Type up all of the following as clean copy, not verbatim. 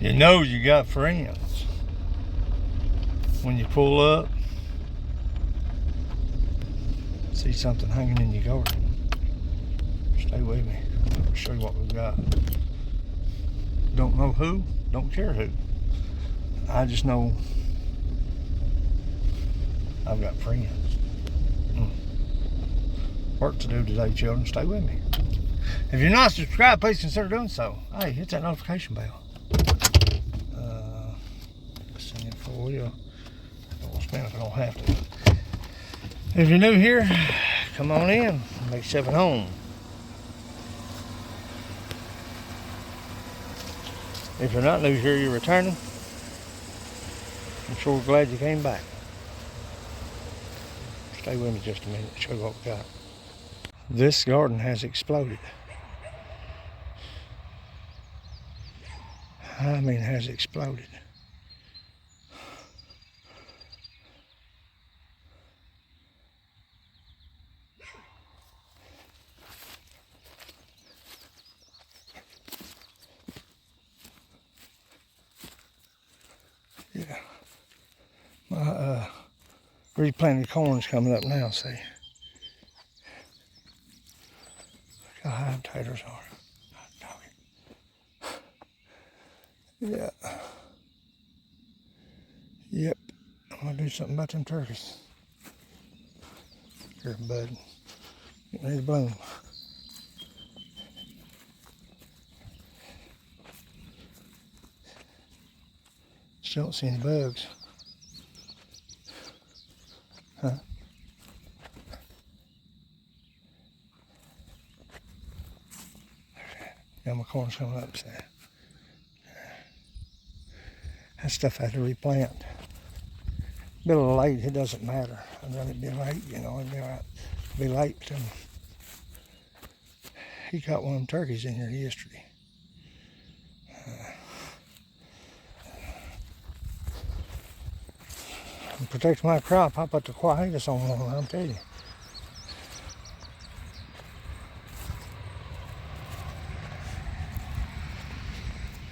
You know you got friends when you pull up, see something hanging in your garden. Stay with me. I'll show you what we've got. Don't know who, don't care who. I just know I've got friends. Work to do today, children. Stay with me. If you're not subscribed, please consider doing so. Hey, hit that notification bell. Send it for you. I won't spin if I don't have to. If you're new here, come on in. Make yourself at home. If you're not new here, you're returning. I'm sure glad you came back. Stay with me just a minute. Show you what we got. This garden has exploded. I mean, has exploded. Yeah. My replanted corn's coming up now, see? Look how high potatoes are. Yeah. Yep. I'm gonna do something about them turkeys. Here, bud. Getting ready to bloom. Still don't see any bugs. Huh? Yeah, my corn's coming up, see? That stuff I had to replant. Be a little late, it doesn't matter. I'd rather be late, you know, it'd be all right. Be late, but he caught one of them turkeys in here yesterday. To protect my crop, I put the quietus on one, I'll tell you.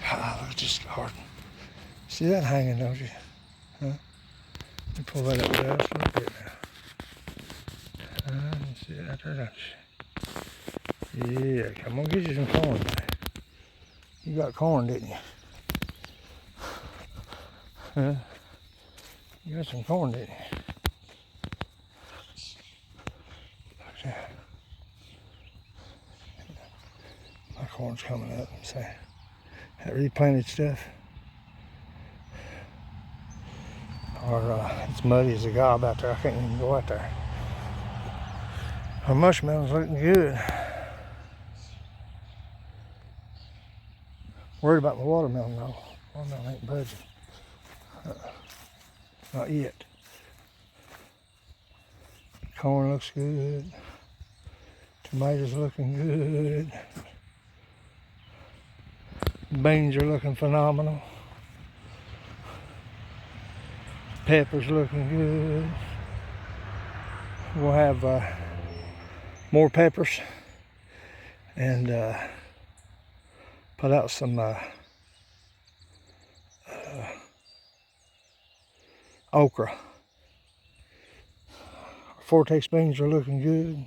Ah, look at this garden. See that hanging, don't you? Huh? Let me pull that up there. Let's look at it now. You see it right there, don't you? Yeah, come on, get you some corn. You got corn, didn't you? Huh? You got some corn, didn't you? Look at that. My corn's coming up. See? That replanted stuff. Or it's muddy as a gob out there. I can't even go out there. Our mushmelon's looking good. Worried about my watermelon though. Watermelon ain't budging. Not yet. Corn looks good. Tomatoes looking good. Beans are looking phenomenal. Peppers looking good. We'll have more peppers and put out some okra. Our Vortex beans are looking good.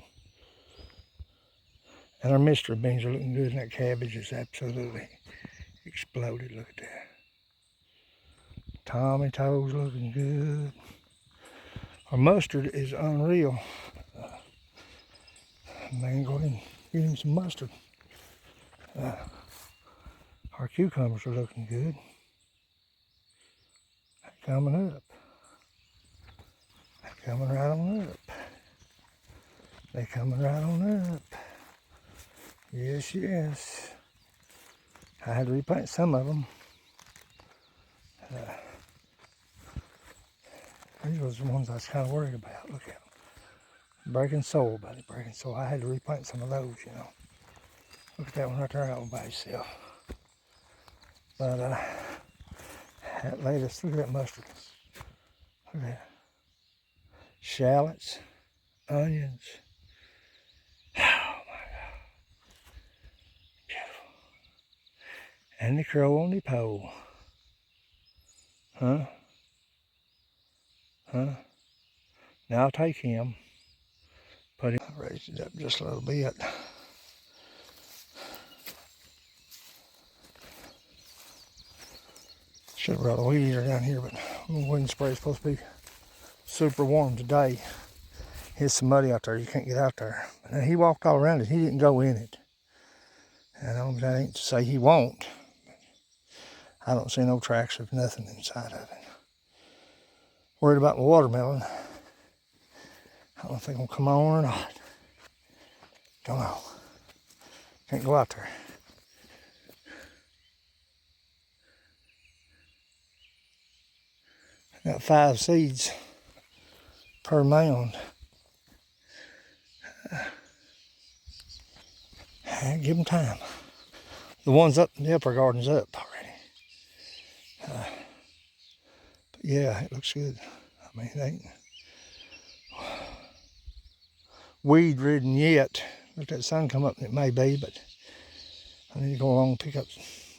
And our mystery beans are looking good, and that cabbage is absolutely exploded. Look at that. Tommy toes looking good. Our mustard is unreal. Man, go ahead and get him some mustard. Our cucumbers are looking good. They're coming up. They're coming right on up. They're coming right on up. Yes, yes. I had to replant some of them. These was the ones I was kind of worried about. Look at them. Breaking soil, buddy, breaking soil. I had to replant some of those, you know. Look at that one right there out by itself. But that lettuce, look at that mustard. Look at that. Shallots, onions. Oh my God. Beautiful. And the crow on the pole. Huh? Huh? Now I'll take him. Put him. I raised it up just a little bit. Should have brought a weed eater down here, but the wind spray is supposed to be super warm today. It's so muddy out there, you can't get out there. And he walked all around it, he didn't go in it. And that ain't to say he won't. I don't see no tracks of nothing inside of it. Worried about my watermelon. I don't know if they're gonna come on or not. Don't know. Can't go out there. I got 5 seeds per mound. Give them time. The ones up in the upper garden's up already. But yeah, it looks good. I mean, it ain't weed ridden yet. Let that sun come up and it may be, but I need to go along and pick up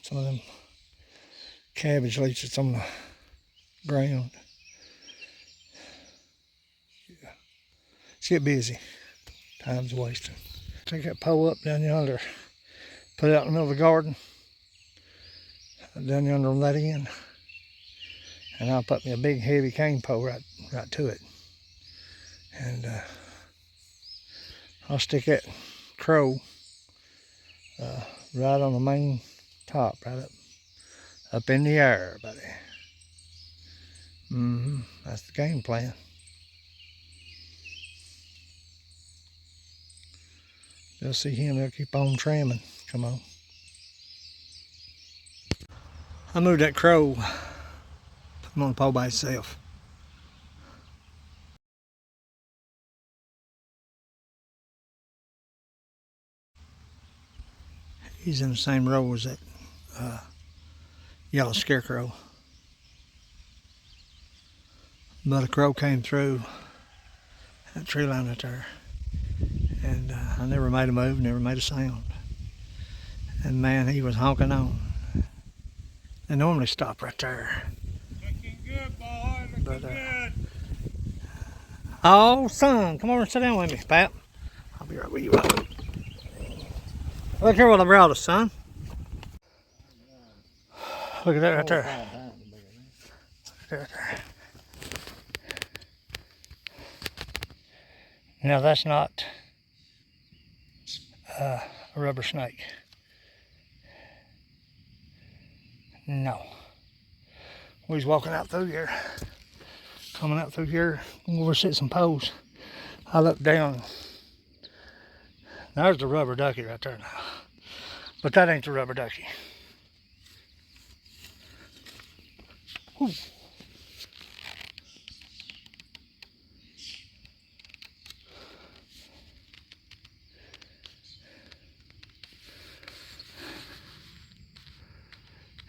some of them cabbage leaves that's on the ground. Yeah. Let's get busy. Time's wasting. Take that pole up down yonder, put it out in the middle of the garden, down yonder on that end, and I'll put me a big heavy cane pole right to it. And I'll stick that crow right on the main top, right up in the air, buddy. That's the game plan. They'll see him, they'll keep on tramming. Come on. I moved that crow, put him on the pole by himself. He's in the same row as that yellow scarecrow. But a crow came through that tree line right there. And I never made a move, never made a sound. And man, he was honking on. They normally stop right there. Looking good, boy. Looking good. Oh, son, come over and sit down with me, Pap. I'll be right with you. Look here what I brought us, son. Look at that right there. Look at that right there. Now that's not a rubber snake. No. We was walking out through here, coming out through here, we'll sit some poles. I looked down. There's the rubber ducky right there now. But that ain't the rubber ducky. Whew.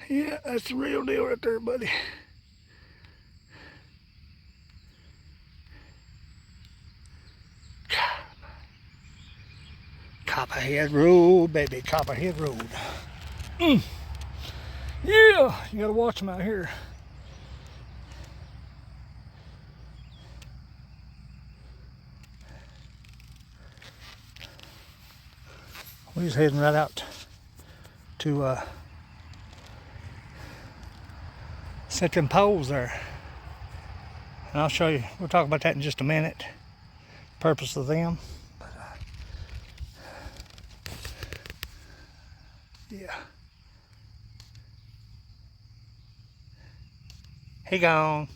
Yeah, that's the real deal right there, buddy. Copperhead Road, baby, Copperhead Road. Yeah, you gotta watch them out here. We was heading right out to set them poles there. And I'll show you, we'll talk about that in just a minute. Purpose of them. But, yeah. He gone.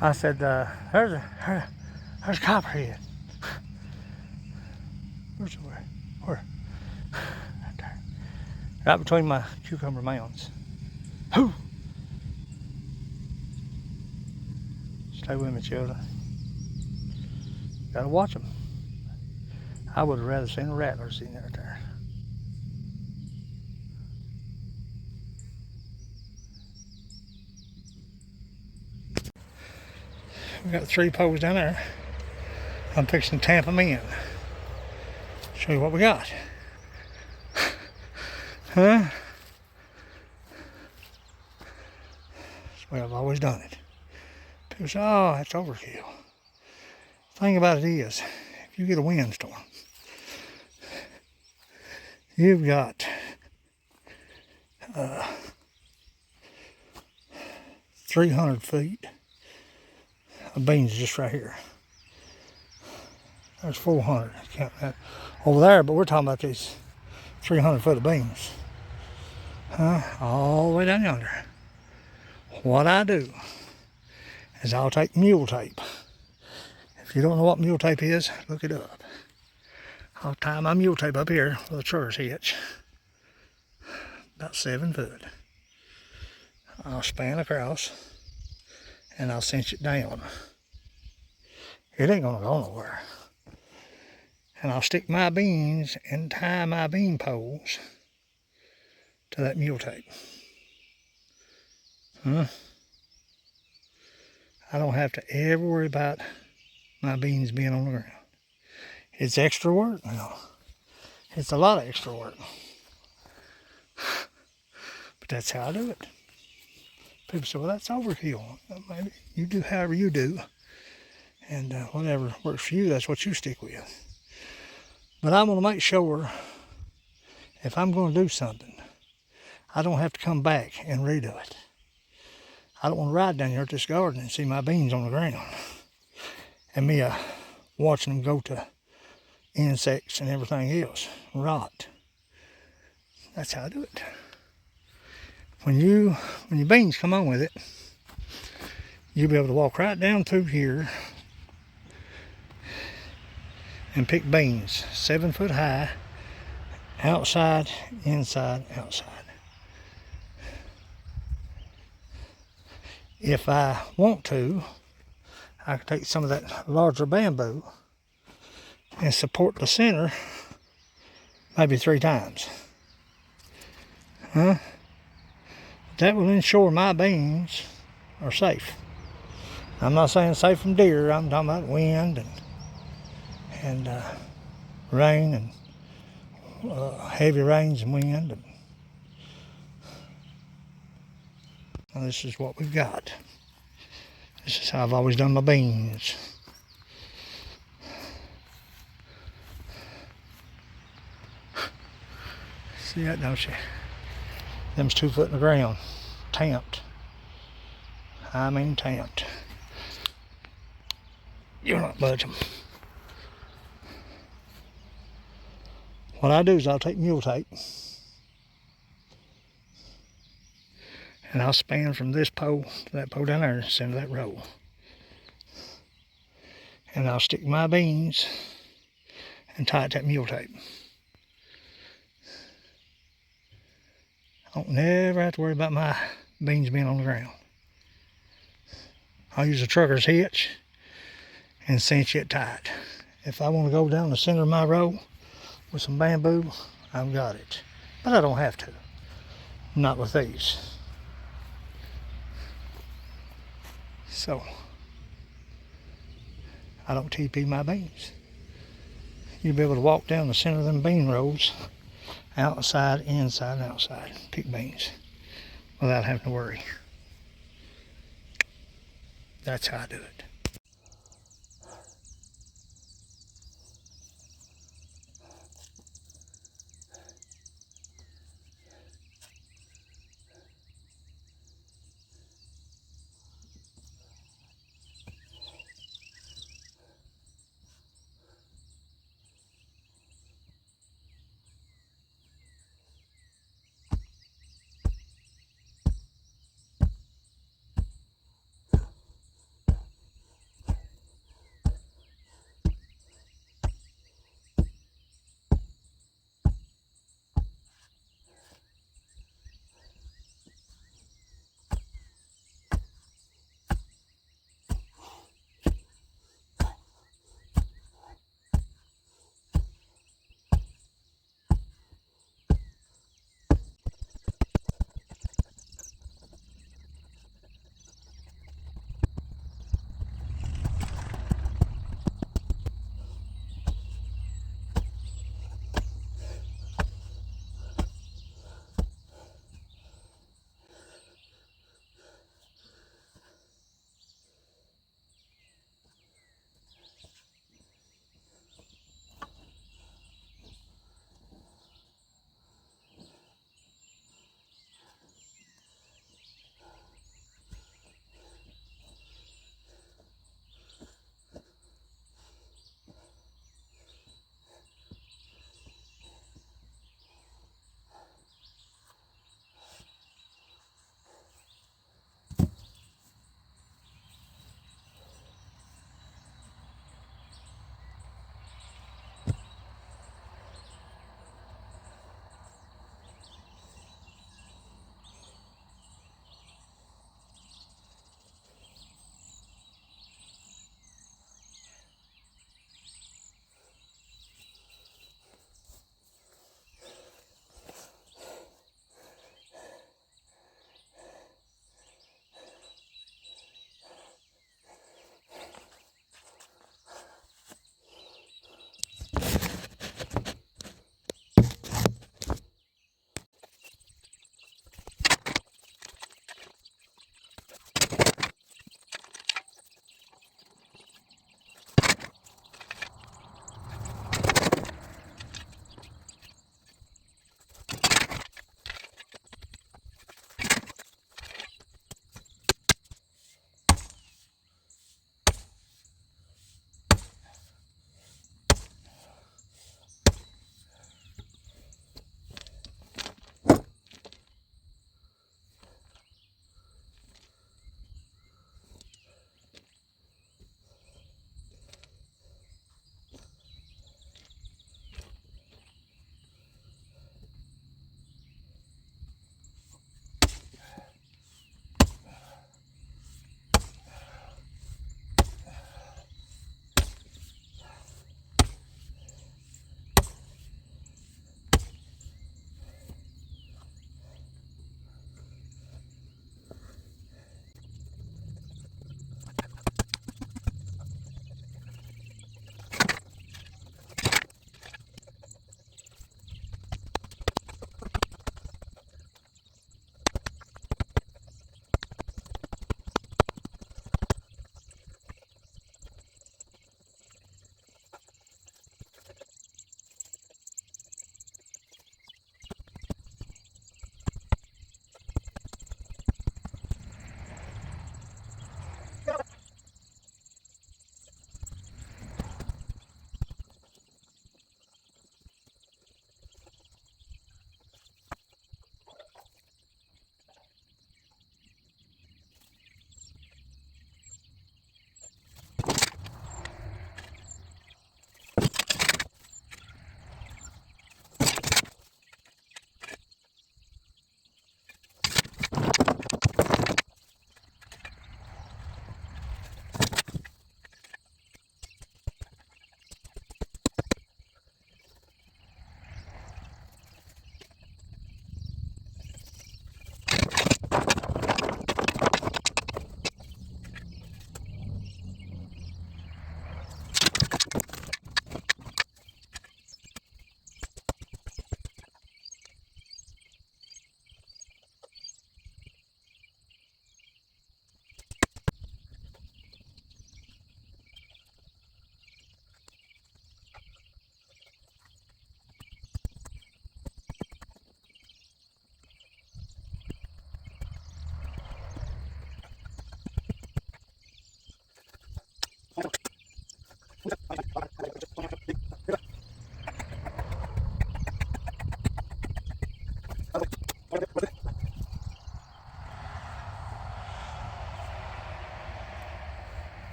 I said, there's Copperhead. Where's the where? Where? Right there. Right between my cucumber mounds. Whoo! Stay with me, children. Gotta watch them. I would have rather seen a rattler sitting right there. We got 3 poles down there. I'm fixing to tamp them in. Show you what we got. Huh? That's the way I've always done it. People say, oh, that's overkill. The thing about it is, if you get a windstorm, you've got 300 feet of beans just right here. There's 400, count that over there, but we're talking about these 300 foot of beans. All the way down yonder. What I do is I'll take mule tape. If you don't know what mule tape is, look it up. I'll tie my mule tape up here with a trucker's hitch, about 7 foot. I'll span across and I'll cinch it down. It ain't gonna go nowhere. And I'll stick my beans and tie my bean poles to that mule tape. I don't have to ever worry about my beans being on the ground. It's extra work now. It's a lot of extra work. But that's how I do it. People say, well, that's overkill. Maybe you do however you do. And whatever works for you, that's what you stick with. But I'm going to make sure if I'm going to do something, I don't have to come back and redo it. I don't want to ride down here at this garden and see my beans on the ground. And me watching them go to insects and everything else, rot. That's how I do it. When your beans come on with it, you'll be able to walk right down through here and pick beans 7 foot high, outside, inside, outside. If I want to, I can take some of that larger bamboo and support the center maybe 3 times. That will ensure my beans are safe. I'm not saying safe from deer, I'm talking about wind and rain and heavy rains and wind. And this is what we've got. This is how I've always done my beans. See that, don't you? Them's 2 foot in the ground, tamped. I mean tamped. You'll not budge them. What I do is I'll take mule tape and I'll span from this pole to that pole down there, center that row. And I'll stick my beans and tie it to that mule tape. I don't never have to worry about my beans being on the ground. I'll use a trucker's hitch and cinch it tight. If I want to go down the center of my row with some bamboo, I've got it. But I don't have to. Not with these. So, I don't TP my beans. You'll be able to walk down the center of them bean rows, outside, inside, and outside, pick beans without having to worry. That's how I do it.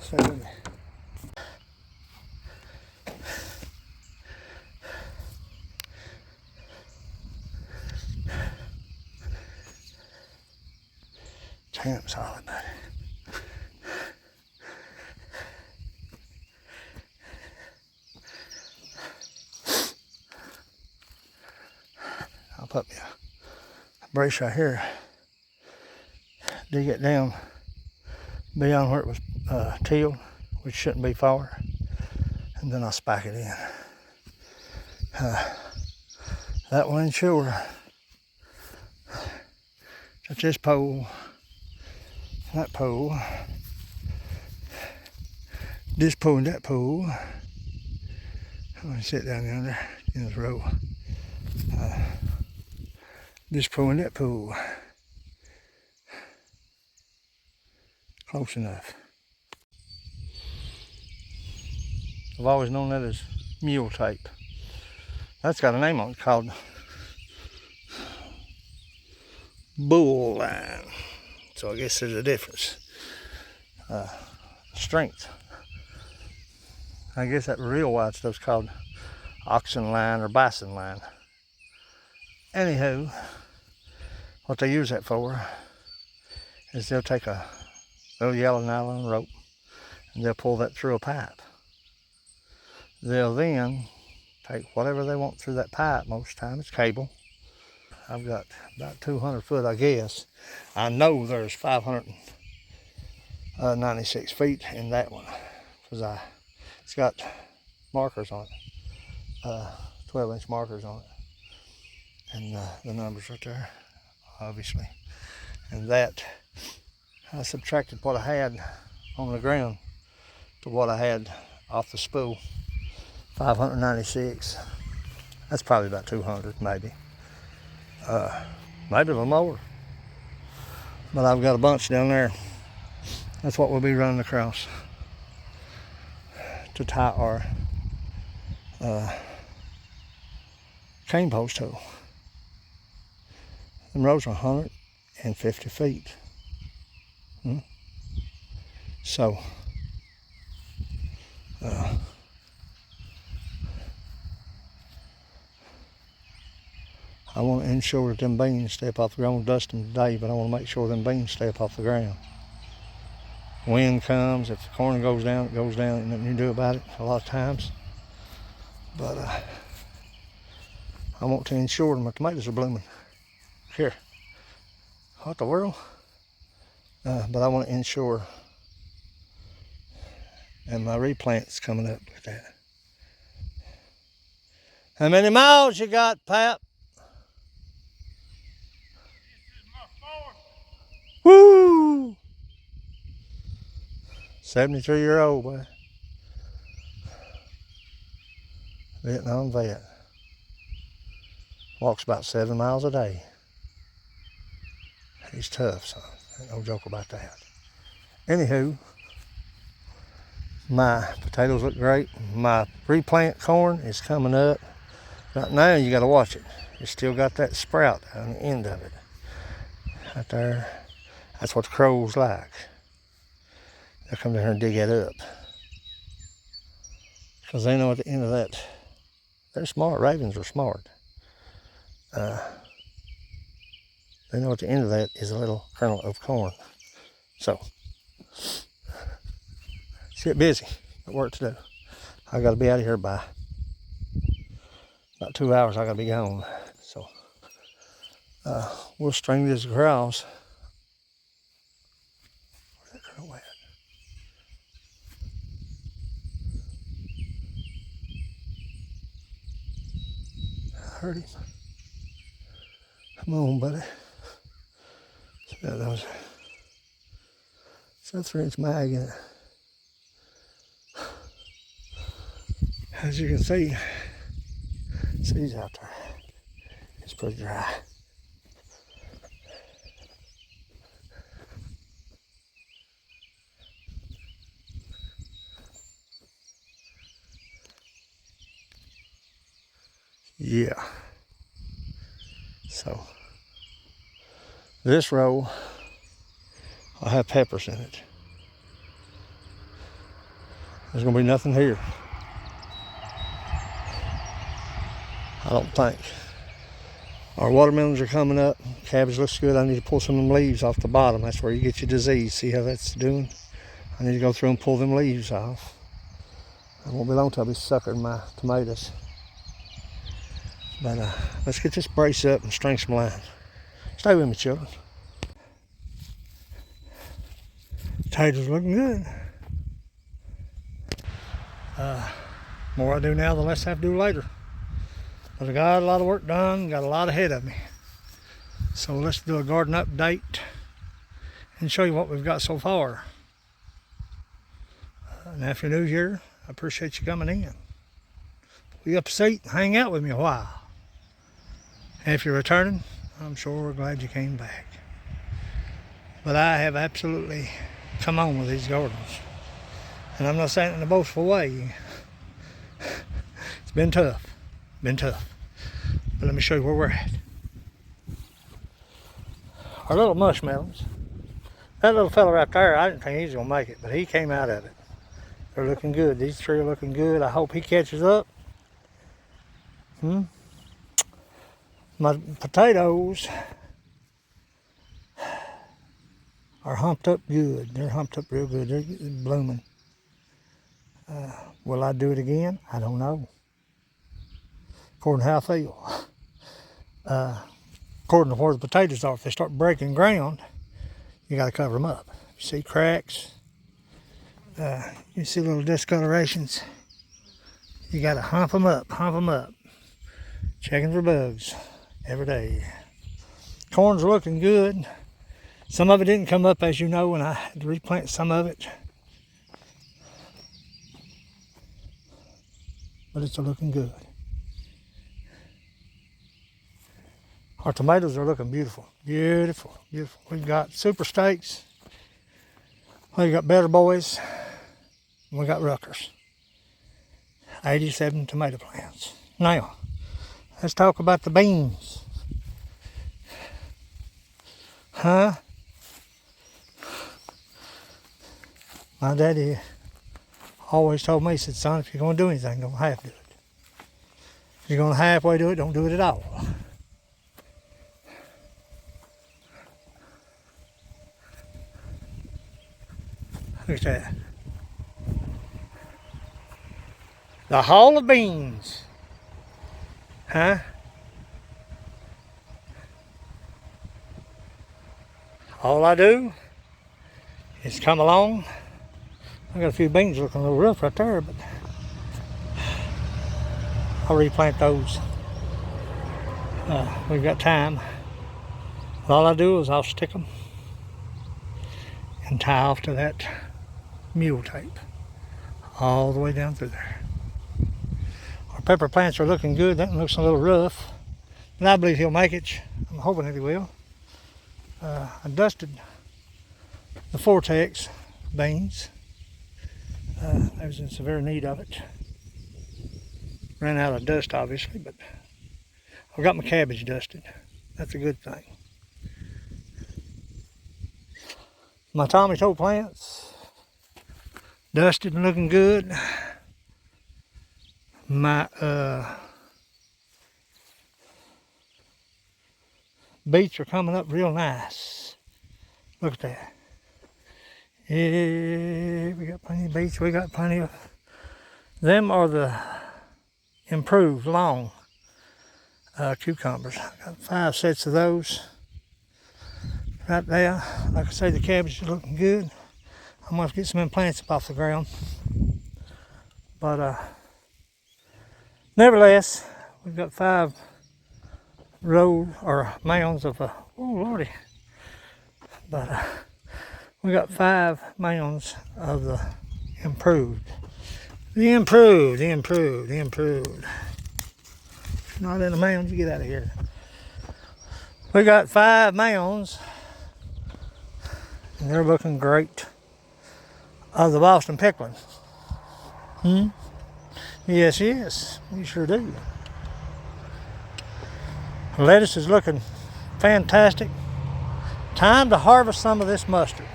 Say with me. Damn solid, buddy. I'll put me a brace right here. Dig it down beyond where it was tilled, which shouldn't be far, and then I'll spike it in. That will ensure that this pole, that pole, this pole and that pole, I'm going to sit down yonder in this row. This pole and that pole, close enough. I've always known that as mule tape. That's got a name on it called bull line. So I guess there's a difference. Strength. I guess that real wide stuff's called oxen line or bison line. Anywho, what they use that for is they'll take a little yellow nylon rope and they'll pull that through a pipe. They'll then take whatever they want through that pipe. Most of the time it's cable. I've got about 200 foot, I guess. I know there's 596 feet in that one because it's got markers on it, 12-inch markers on it, and the numbers right there, obviously. And that I subtracted what I had on the ground to what I had off the spool. 596. That's probably about 200, maybe. Maybe a little more. But I've got a bunch down there. That's what we'll be running across to tie our cane post to. Them rows are 150 feet. So, I want to ensure that them beans stay up off the ground. I'm going to dust them today, but I want to make sure them beans stay up off the ground. Wind comes, if the corn goes down, it goes down. Ain't nothing you can do about it a lot of times. But I want to ensure that my tomatoes are blooming. Here. What the world? But I want to ensure, and my replant's coming up with that. How many miles you got, Pap? Woo! 73-year-old boy. Vietnam vet. Walks about 7 miles a day. He's tough, son. Ain't no joke about that. Anywho, my potatoes look great. My replant corn is coming up. Right now you got to watch it. It's still got that sprout on the end of it. Right there. That's what the crows like. They'll come down here and dig that up. Because they know at the end of that, they're smart. Ravens are smart. They know at the end of that is a little kernel of corn. So, let's get busy. Got work to do. I got to be out of here by about 2 hours. I got to be gone. So, we'll string this across. Where's that kernel at? I heard him. Come on, buddy. So those. It's a 3-inch mag in it. As you can see, seeds out there. It's pretty dry. Yeah. So this row, I have peppers in it. There's gonna be nothing here. I don't think. Our watermelons are coming up. Cabbage looks good. I need to pull some of them leaves off the bottom. That's where you get your disease. See how that's doing? I need to go through and pull them leaves off. It won't be long till I'll be suckering my tomatoes. But let's get this brace up and string some line. Stay with me, children. Potatoes looking good. More I do now, the less I have to do later. But I got a lot of work done, got a lot ahead of me. So let's do a garden update and show you what we've got so far. Now if you're new here, I appreciate you coming in. Pull you up a seat and hang out with me a while. And if you're returning, I'm sure we're glad you came back. But I have absolutely come on with these gardens. And I'm not saying it in a boastful way. It's been tough. But let me show you where we're at. Our little mushmelons. That little fella right there, I didn't think he was going to make it, but he came out of it. They're looking good. These three are looking good. I hope he catches up. My potatoes are humped up good. They're humped up real good. They're blooming. Will I do it again? I don't know. According to how I feel. According to where the potatoes are, if they start breaking ground, you got to cover them up. You see cracks, you see little discolorations, you got to hump them up. Checking for bugs every day. Corn's looking good. Some of it didn't come up, as you know, and I had to replant some of it. But it's looking good. Our tomatoes are looking beautiful. We've got super steaks. We got better boys. And we got Ruckers. 87 tomato plants. Now, let's talk about the beans. My daddy always told me, he said, son, if you're going to do anything, don't half do it. If you're going to halfway do it, don't do it at all. Look at that. The Hall of Beans. All I do is come along. I got a few beans looking a little rough right there, but I'll replant those. We've got time. All I do is I'll stick them and tie off to that mule tape all the way down through there. Our pepper plants are looking good. That one looks a little rough, and I believe he'll make it. I'm hoping that he will. I dusted the Vortex beans. I was in severe need of it. Ran out of dust, obviously, but I've got my cabbage dusted. That's a good thing. My tomato plants dusted and looking good. My beets are coming up real nice. Look at that. Yeah, we got plenty of beets. We got plenty of them. Are the improved long cucumbers. I got 5 sets of those right there. Like I say, the cabbage is looking good. I'm gonna have to get some plants up off the ground. But nevertheless, we've got 5 rows or mounds of oh lordy. But we got 5 mounds of the improved. The improved. If you're not in a mound, you get out of here. We got 5 mounds, and they're looking great. Of the Boston pickling. Yes, we sure do. Lettuce is looking fantastic. Time to harvest some of this mustard.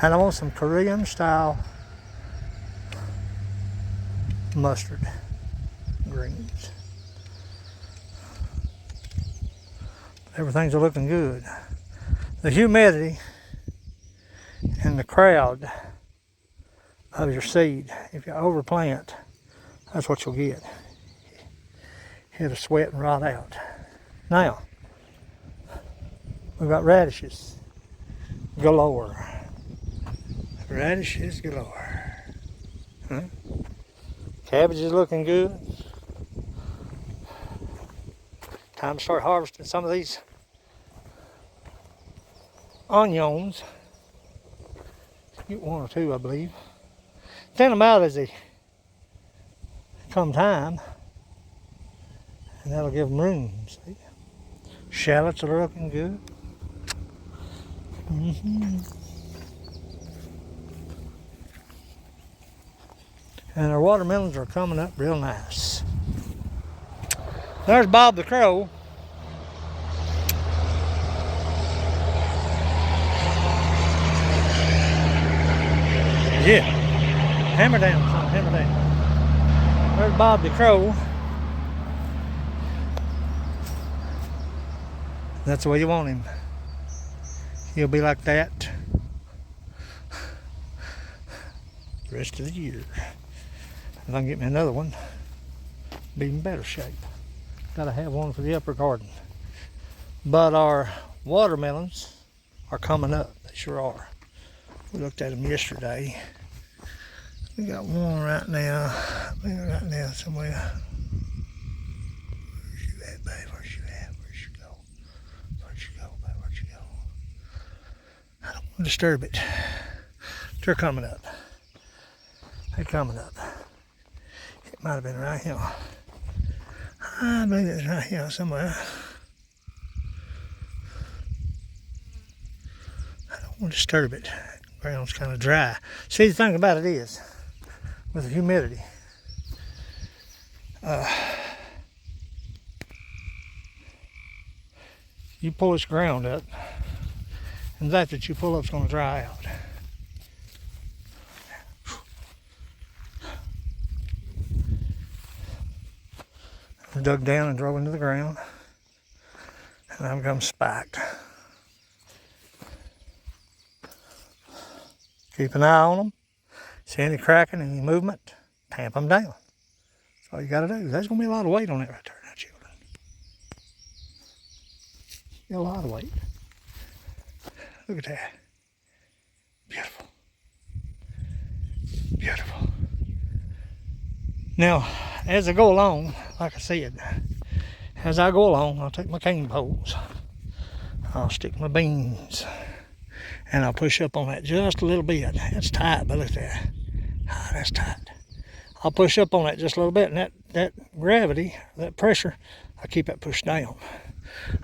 And I want some Korean style mustard greens. Everything's looking good. The humidity and the crowd of your seed, if you overplant, that's what you'll get. It'll sweat and rot out. Now, we've got radishes galore. Radishes galore. Huh? Cabbage is looking good. Time to start harvesting some of these onions. Get one or two, I believe. Thin them out as they come time, and that'll give them room. See? Shallots are looking good. And our watermelons are coming up real nice. There's Bob the Crow. Yeah. Hammer down, son, hammer down. There's Bob the Crow. That's the way you want him. He'll be like that the rest of the year. If I can get me another one, be in better shape. Gotta have one for the upper garden. But our watermelons are coming up. They sure are. We looked at them yesterday. We got one right now. Right now somewhere. Where's you at, babe? Where's you at? Where'd you go? Where'd you go, babe? Where'd you go? I don't want to disturb it. They're coming up. They're coming up. It might have been right here. I believe it's right here somewhere. I don't want to disturb it. The ground's kind of dry. See, the thing about it is, with the humidity, you pull this ground up, and that you pull up is going to dry out. Dug down and drove into the ground, and I've got them spiked. Keep an eye on them. See any cracking, any movement, tamp them down. That's all you got to do. There's going to be a lot of weight on it right there now, children. A lot of weight. Look at that. Beautiful. Beautiful. Now, as I go along, like I said, as I go along, I'll take my cane poles, I'll stick my beans, and I'll push up on that just a little bit. That's tight, but look at that. Ah, that's tight. I'll push up on that just a little bit, and that gravity, that pressure, I keep that pushed down.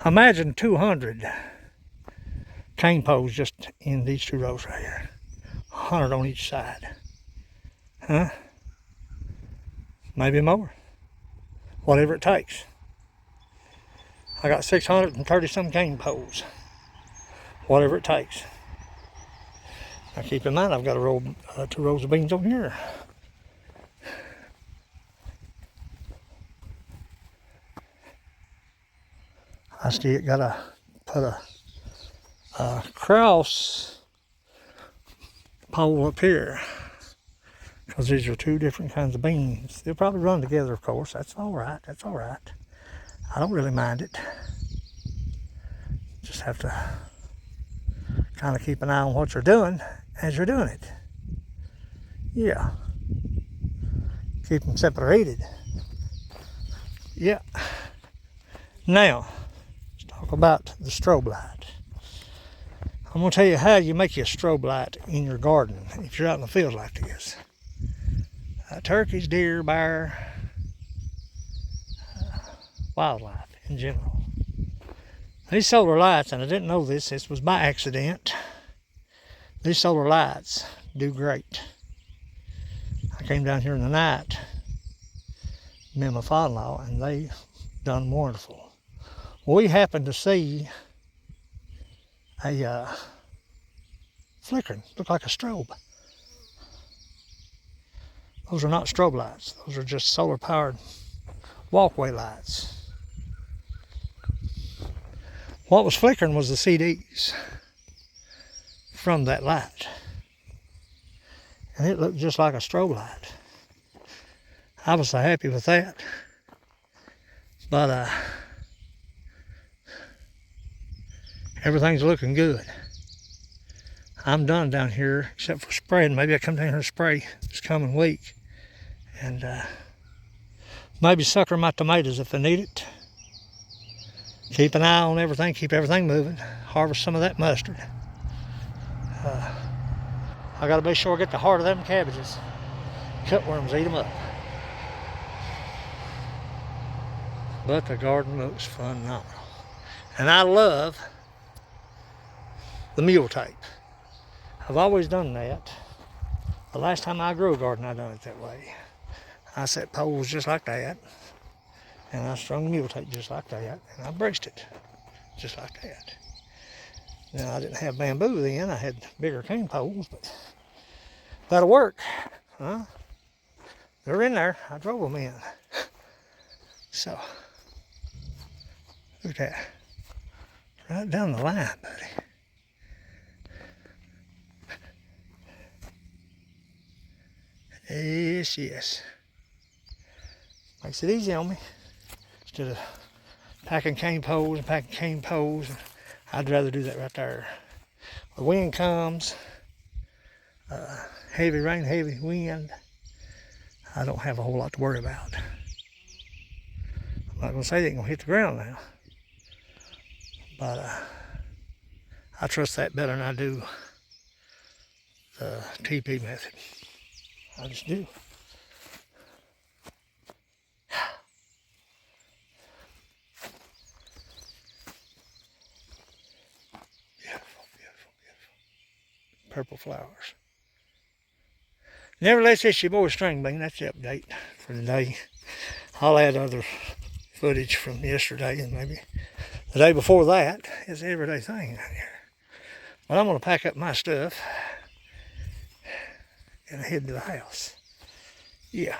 Imagine 200 cane poles just in these two rows right here. 100 on each side. Huh? Maybe more. Whatever it takes. I got 630 some cane poles. Whatever it takes. Now keep in mind, I've got a row, 2 rows of beans on here. I still gotta put a cross pole up here, because these are 2 different kinds of beans. They'll probably run together, of course. That's all right. That's all right. I don't really mind it. Just have to kind of keep an eye on what you're doing as you're doing it. Yeah. Keep them separated. Yeah. Now, let's talk about the strobe light. I'm going to tell you how you make your strobe light in your garden if you're out in the field like this. Turkeys, deer, bear, wildlife in general. These solar lights, and I didn't know this was by accident. These solar lights do great. I came down here in the night, me and my father-in-law, and they done wonderful. We happened to see a flickering. Looked like a strobe. Those are not strobe lights. Those are just solar-powered walkway lights. What was flickering was the CDs from that light. And it looked just like a strobe light. I was so happy with that. But everything's looking good. I'm done down here except for spraying. Maybe I come down here and spray this coming week. And maybe sucker my tomatoes if I need it. Keep an eye on everything, keep everything moving. Harvest some of that mustard. I gotta be sure I get the heart of them cabbages. Cutworms eat them up. But the garden looks phenomenal. And I love the mule tape. I've always done that. The last time I grew a garden, I done it that way. I set poles just like that, and I strung mule tape just like that, and I braced it just like that. Now, I didn't have bamboo then. I had bigger cane poles, but that'll work. Huh? They're in there. I drove them in. So, look at that. Right down the line, buddy. Yes, yes. Makes it easy on me. Instead of packing cane poles and packing cane poles, I'd rather do that right there. The wind comes, heavy rain, heavy wind. I don't have a whole lot to worry about. I'm not going to say they ain't going to hit the ground now. But I trust that better than I do the Teepee method. I just do. Beautiful, beautiful, beautiful. Purple flowers. Nevertheless, it's your boy String Bean. That's the update for today. I'll add other footage from yesterday and maybe the day before that. It's an everyday thing out here. But I'm going to pack up my stuff and head to the house. Yeah.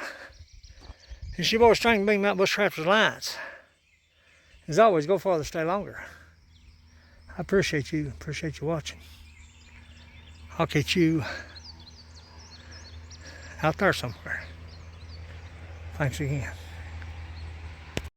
It's your boy String Bean, Mount Bush Crafters Alliance. As always, go farther, stay longer. I appreciate you watching. I'll catch you out there somewhere. Thanks again.